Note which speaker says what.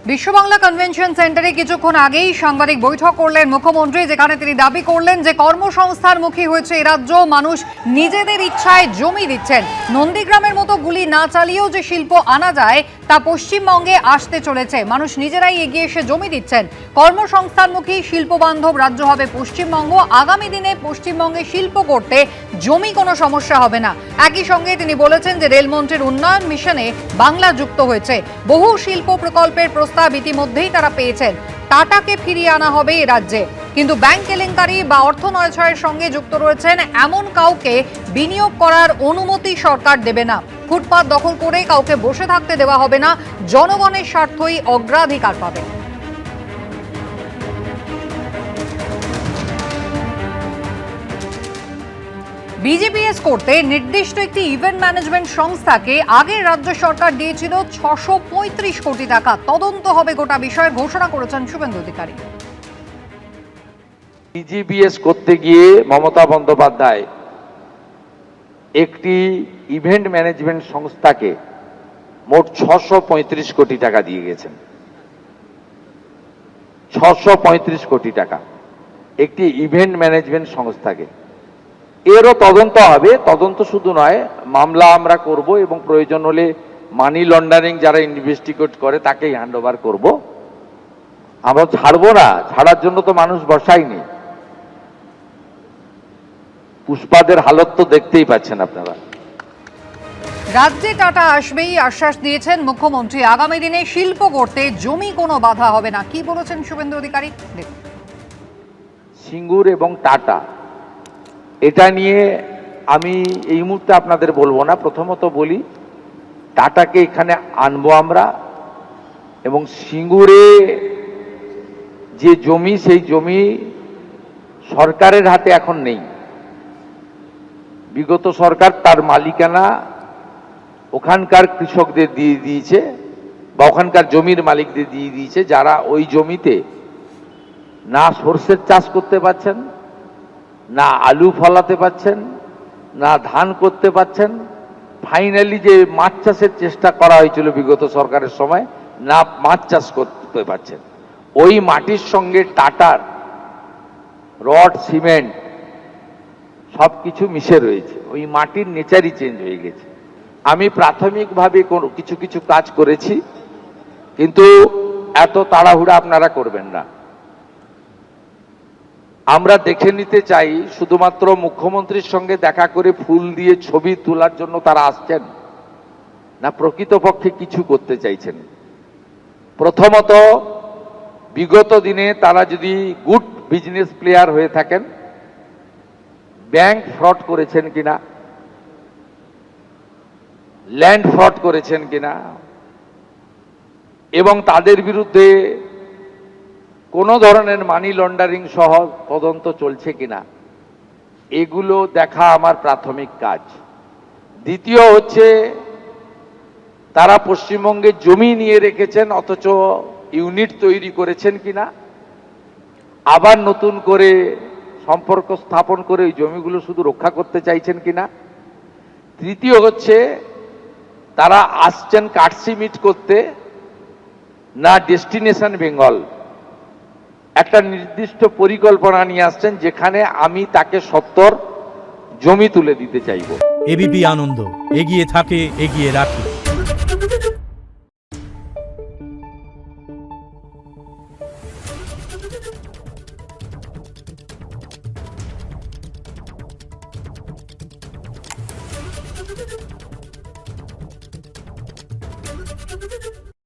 Speaker 1: বিশ্ব বাংলা কনভেনশন সেন্টারে কিছুক্ষণ আগেই সাংবাদিক বৈঠক করলেন মুখ্যমন্ত্রী, যেখানে তিনি দাবি করলেন যে কর্মসংস্থানমুখী হয়েছে এই রাজ্য, মানুষ নিজেদের ইচ্ছায় জমি দিচ্ছেন। নন্দীগ্রামের মতো গুলি না চালিয়েও যে শিল্প আনা যায় তা পশ্চিমবঙ্গে আসতে চলেছে, মানুষ নিজেরাই এগিয়ে এসে জমি দিচ্ছেন। কর্মসংস্থানমুখী শিল্প বান্ধব রাজ্য হবে পশ্চিমবঙ্গ। আগামী দিনে পশ্চিমবঙ্গে শিল্প করতে জমি কোনো সমস্যা হবে না। একই সঙ্গে তিনি বলেছেন যে রেলমন্ত্রীর উন্নয়ন মিশনে বাংলা যুক্ত হয়েছে, বহু শিল্প প্রকল্পের প্রস্তাব ইতিমধ্যেই তারা পেয়েছেন। টাটাকে ফিরিয়ে আনা হবে এই রাজ্যে, কিন্তু ব্যাংক কেলেঙ্কারি বা অর্থ নয়ছয়ের সঙ্গে যুক্ত রয়েছেন এমন কাউকে বিনিয়োগ করার অনুমতি সরকার দেবে না। ফুটপাত দখল করে কাউকে বসে থাকতে দেওয়া হবে না, জনগণের স্বার্থই অগ্রাধিকার পাবে। বিজিপিএস করতে নির্দিষ্ট একটি ইভেন্ট ম্যানেজমেন্ট সংস্থাকে আগের রাজ্য সরকার দিয়েছিল 635 কোটি টাকা। তদন্ত হবে গোটা বিষয়ে ঘোষণা করেছেন শুভেন্দু অধিকারী।
Speaker 2: বিজিবিএস করতে গিয়ে মমতা বন্দ্যোপাধ্যায় একটি ইভেন্ট ম্যানেজমেন্ট সংস্থাকে মোট 635 কোটি টাকা দিয়ে গেছেন। 635 কোটি টাকা একটি ইভেন্ট ম্যানেজমেন্ট সংস্থাকে। এরও তদন্ত হবে। তদন্ত শুধু নয়, মামলা আমরা করব এবং প্রয়োজন হলে মানি লন্ডারিং যারা ইনভেস্টিগেট করে তাকেই হ্যান্ড ওভার করব। আমরা ছাড়বো না, ছাড়ার জন্য তো মানুষ বসায়নি। পুষ্পাদের হালত তো দেখতেই পাচ্ছেন আপনারা।
Speaker 1: রাজ্যে টাটা আসবেই আশ্বাস দিয়েছেন মুখ্যমন্ত্রী। আগামী দিনে শিল্প করতে জমি কোনো বাধা হবে না। কি বলেছেন শুভেন্দু অধিকারী দেখুন।
Speaker 2: সিঙ্গুর এবং টাটা, এটা নিয়ে আমি এই মুহূর্তে আপনাদের বলবো না। প্রথমত বলি, টাটাকে এখানে আনবো আমরা, এবং সিঙ্গুরে যে জমি, সেই জমি সরকারের হাতে এখন নেই। বিগত সরকার তার মালিকানা ওখানকার কৃষকদের দিয়ে দিয়েছে, বা ওখানকার জমির মালিকদের দিয়ে দিয়েছে, যারা ওই জমিতে না সরষের চাষ করতে পারছেন, না আলু ফলাতে পারছেন, না ধান করতে পারছেন। ফাইনালি যে মাছ চাষের চেষ্টা করা হয়েছিল বিগত সরকারের সময়, না মাছ চাষ করতে পারছেন। ওই মাটির সঙ্গে টাটার রড, সিমেন্ট সবকিছু মিশে রয়েছে। ওই মাটির নেচারই চেঞ্জ হয়ে গেছে। আমি প্রাথমিকভাবে কিছু কিছু কাজ করেছি, কিন্তু এত তাড়াহুড়া আপনারা করবেন না। আমরা দেখে নিতে চাই, শুধুমাত্র মুখ্যমন্ত্রীর সঙ্গে দেখা করে ফুল দিয়ে ছবি তোলার জন্য তারা আসছেন না, প্রকৃতপক্ষে কিছু করতে চাইছেন। প্রথমত, বিগত দিনে তারা যদি গুড বিজনেস প্লেয়ার হয়ে থাকেন, ব্যাংক ফ্রড করেছেন কিনা, ল্যান্ড ফ্রড করেছেন কিনা, এবং তাদের বিরুদ্ধে কোনো ধরনের মানি লন্ডারিং সহ তদন্ত চলছে কিনা, এগুলো দেখা আমার প্রাথমিক কাজ। দ্বিতীয় হচ্ছে, তারা পশ্চিমবঙ্গে জমি নিয়ে রেখেছেন অথচ ইউনিট তৈরি করেছেন কিনা, আবার নতুন করে সম্পর্ক স্থাপন করে ওই জমিগুলো শুধু রক্ষা করতে চাইছেন কিনা। তৃতীয় হচ্ছে, তারা আসছেন কাটসিমিট করতে, না ডেস্টিনেশন বেঙ্গল একটা নির্দিষ্ট পরিকল্পনা নিয়ে আসছেন, যেখানে আমি তাকে 70 জমি তুলে দিতে চাইব।
Speaker 3: এবিপি আনন্দ, এগিয়ে থাকে, এগিয়ে রাখে।